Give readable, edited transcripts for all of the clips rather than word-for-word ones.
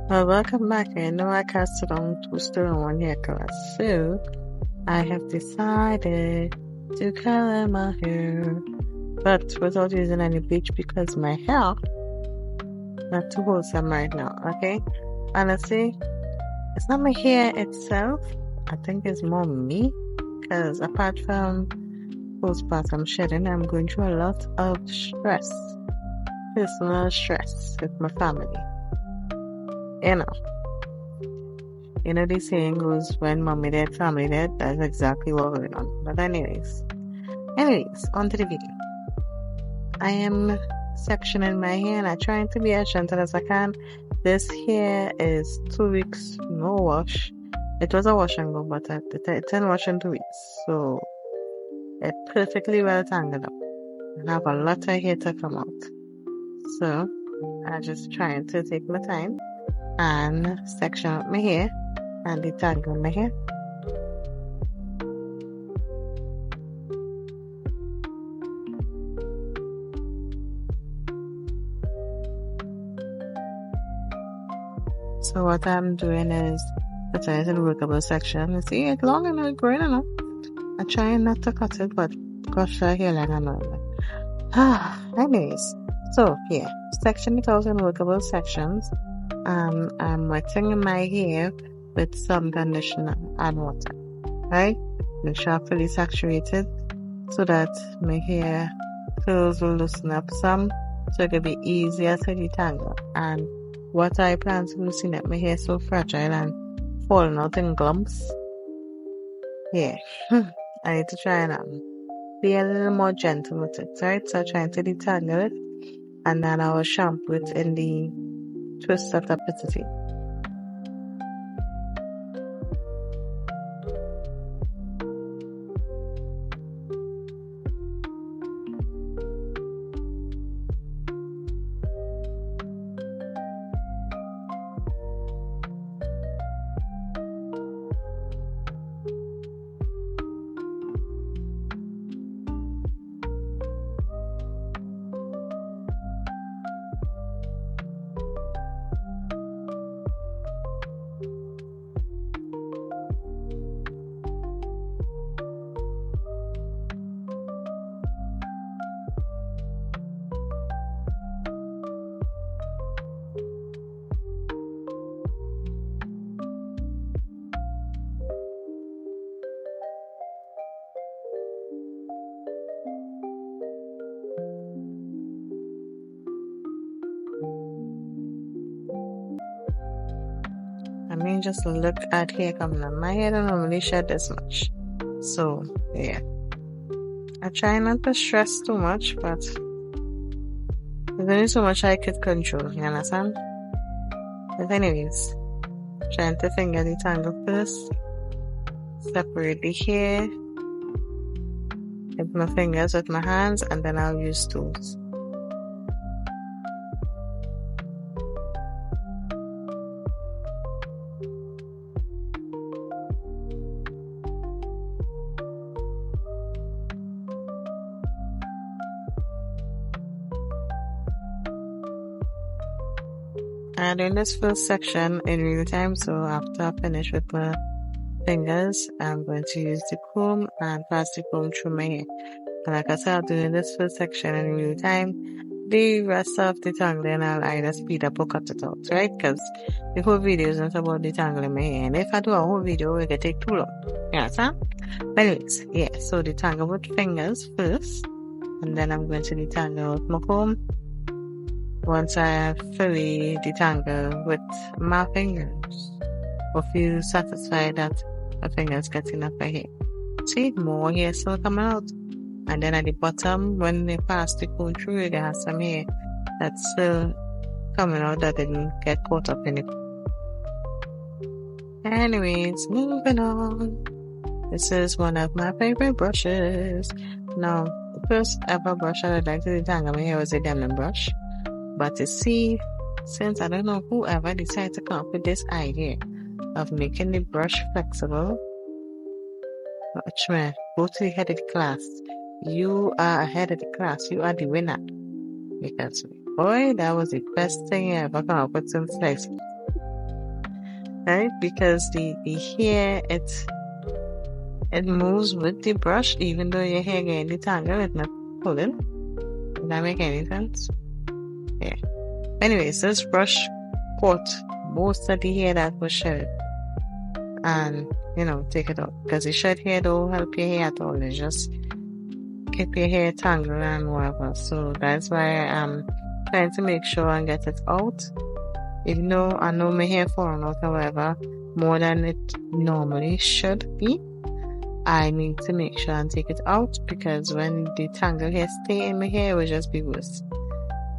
Well, welcome back. I know I can't sit down two story on one haircut, so I have decided to color my hair, but without using any bleach because my hair not too wholesome right now. Okay, honestly, it's not my hair itself. I think it's more me, because apart from postpartum shedding, I'm going through a lot of stress, personal stress with my family. You know. You know, the saying goes, when mommy dead, family dead. That's exactly what we're going on. But anyways, on to the video. I am sectioning my hair and I'm trying to be as gentle as I can. This hair is 2 weeks, no wash. It was a wash and go, but it didn't wash in 2 weeks. So it's perfectly well tangled up. And I have a lot of hair to come out. So I'm just trying to take my time and section up my hair and detangle my hair. So what I'm doing is putting it in workable section. You see, it's long and it's growing enough. I'm trying not to cut it, but gosh, I hear like annoying. Anyways, so here, section it out in workable sections. I'm wetting my hair with some conditioner and water, right? Make sure I'm fully saturated so that my hair curls will loosen up some, so it will be easier to detangle. And what I plan to do, seeing that my hair is so fragile and falling out in clumps, yeah, I need to try and be a little more gentle with it, right? So I'm trying to detangle it, and then I will shampoo it in the twist of the petite. I mean, just look at hair coming on. My hair don't normally shed this much. So, yeah. I try not to stress too much, but there's only so much I could control, you understand? But anyways, trying to finger detangle first. Separate the hair with my fingers, with my hands, and then I'll use tools. I'm doing this first section in real time, so after I finish with my fingers, I'm going to use the comb and pass the comb through my hair. And like I said, I'm doing this first section in real time. The rest of the tangling, I'll either speed up or cut it out, right? Because the whole video is not about detangling my hair. And if I do a whole video, it can take too long. You understand? But anyways, yeah, so detangle with fingers first. And then I'm going to detangle with my comb. Once I have fully detangled with my fingers, or feel satisfied that my fingers get enough of hair. See, more hair still coming out. And then at the bottom, when they pass the comb through, you have some hair that's still coming out that didn't get caught up in it. Anyways, moving on. This is one of my favorite brushes. Now, the first ever brush I would like to detangle my hair was a diamond brush. But you see, since I don't know whoever decided to come up with this idea of making the brush flexible, watch me, go to the head of the class. You are ahead of the class. You are the winner. Because, boy, that was the best thing I ever come up with since sliced. right? Because the hair, it moves with the brush, even though your hair getting detangled, it's not pulling. Does that make any sense? Yeah. Anyways, this brush caught most of the hair that was shed. And, take it out. Because the shed hair don't help your hair at all. It just keep your hair tangled and whatever. So that's why I'm trying to make sure and get it out. Even though I know my hair falling out, however, more than it normally should be, I need to make sure and take it out, because when the tangled hair stay in my hair, it will just be worse.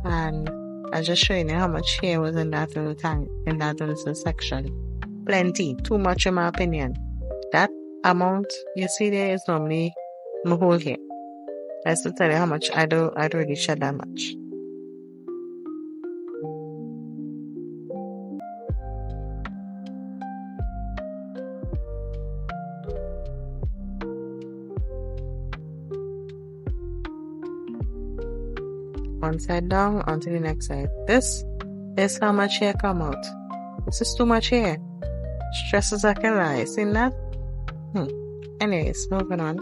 And I'm just showing you how much hair was in that little section. Plenty. Too much in my opinion. That amount you see there is normally my whole hair. That's to tell you how much I don't really shed that much. One side down, onto the next side. This is how much hair come out. This is too much hair. Stresses I can lie. Seen that? Anyways, moving on.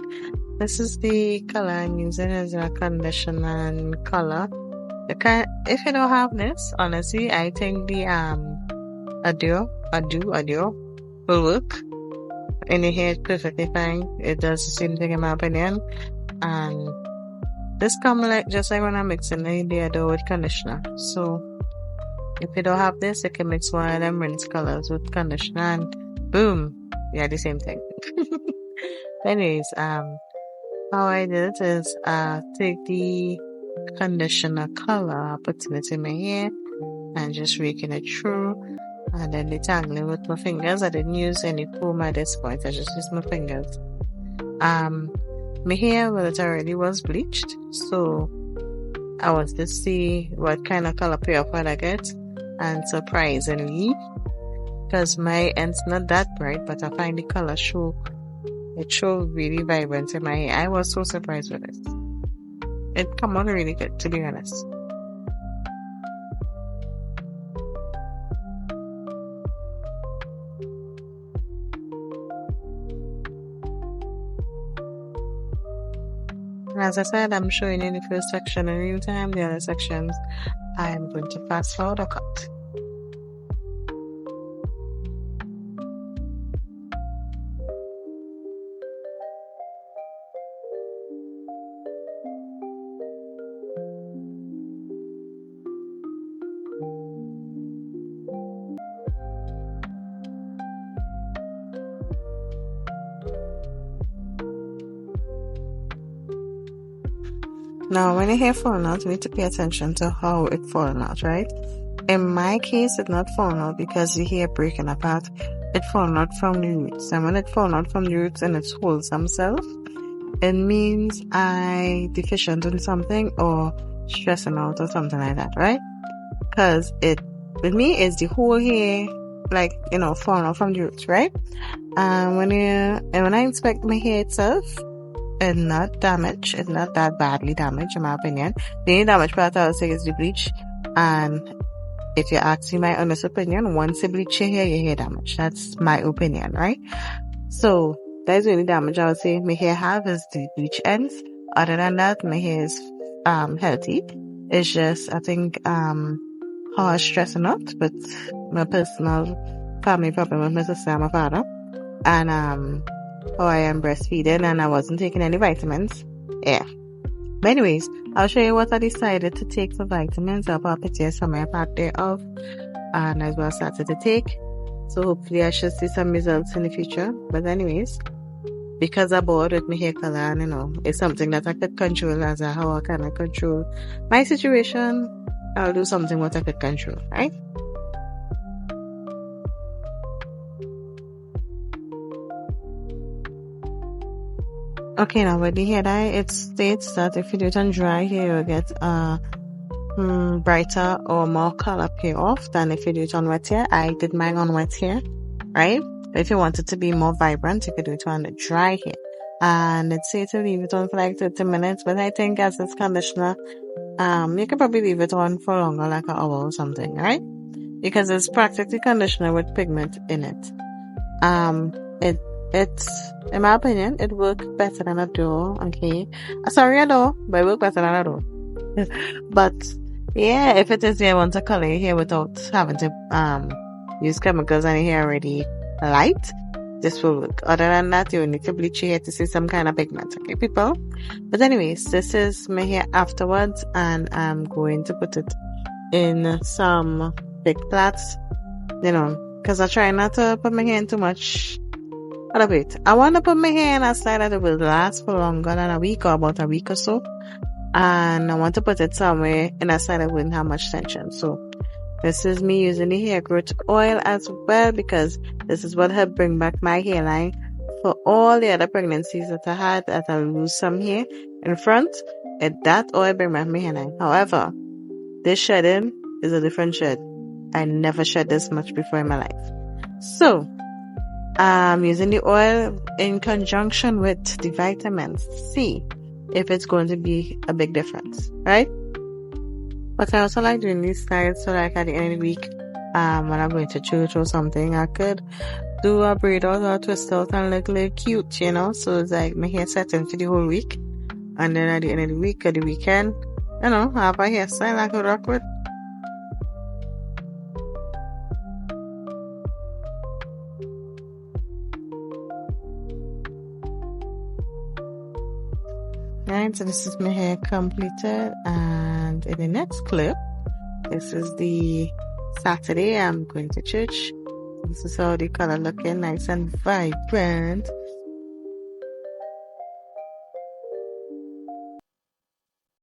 This is the color I'm using as a conditioner and color. If you don't have this, honestly, I think the Addio will work. In the hair, perfectly fine. It does the same thing in my opinion. And this comes just like when I'm mixing the Addio with conditioner. So if you don't have this, you can mix one of them rinse colors with conditioner and boom, yeah, the same thing. Anyways, how I did it is take the conditioner color, putting it in my hair and just raking it through, and then detangling with my fingers. I didn't use any comb at this point, I just used my fingers. My hair, well, it already was bleached, so I wanted to see what kind of color payoff would I get. And surprisingly, because my end's not that bright, but I find the color showed really vibrant in my hair. I was so surprised with it. It come out really good, to be honest. And as I said, I'm showing you the first section in real time. The other sections I am going to fast forward or cut. Now, when your hair falling out, you need to pay attention to how it falling out, right? In my case, it's not falling out because the hair breaking apart. It's falling out from the roots. And when it's falling out from the roots and it's wholesome self, it means I deficient in something or stressing out or something like that, right? Because with me, it's the whole hair, falling out from the roots, right? And when I inspect my hair itself, it's not damaged. It's not that badly damaged, in my opinion. The only damage part I would say is the bleach. And if you ask me my honest opinion, once you bleach your hair damaged. That's my opinion, right? So that's the only damage I would say my hair have is the bleach ends. Other than that, my hair is healthy. It's just, I think, how I was stressing out with my personal family problem with my sister and my father. And how I am breastfeeding and I wasn't taking any vitamins. Yeah. But anyways, I'll show you what I decided to take for vitamins. I'll put pictures somewhere part thereof and as well started to take. So hopefully I should see some results in the future. But anyways, because I'm bored with my hair color and it's something that I could control as how I can control my situation, I'll do something what I could control, right? Okay, now with the hair dye, it states that if you do it on dry hair, you'll get brighter or more color payoff than if you do it on wet hair. I did mine on wet hair, right? If you want it to be more vibrant, you could do it on the dry hair. And it says to leave it on for like 30 minutes, but I think as this conditioner, you could probably leave it on for longer, like an hour or something, right? because it's practically conditioner with pigment in it. It's in my opinion, it works better than a dough. Okay, sorry, a dough, but it works better than a dough. But yeah, if it is you want to color your hair without having to use chemicals and your hair already light, this will work. Other than that, you will need to bleach your hair to see some kind of pigment. Okay, people. But anyways, this is my hair afterwards, and I'm going to put it in some big plaits, because I try not to put my hair in too much. But wait, I want to put my hair in a style that it will last for longer than a week, or about a week or so. And I want to put it somewhere in a style that wouldn't have much tension. So this is me using the hair growth oil as well, because this is what helped bring back my hairline for all the other pregnancies that I had, that I lose some hair in front. And that oil bring back my hairline. However, this shedding is a different shed. I never shed this much before in my life. So I'm using the oil in conjunction with the vitamins to see if it's going to be a big difference, right? But I also like doing these styles so like at the end of the week, when I'm going to church or something, I could do a braid out or a twist out and look a little cute, so it's like my hair setting for the whole week. And then at the end of the week or the weekend, I have a hairstyle I could rock with. Right, so this is my hair completed, and in the next clip, this is the Saturday I'm going to church. This is how the color looking, nice and vibrant.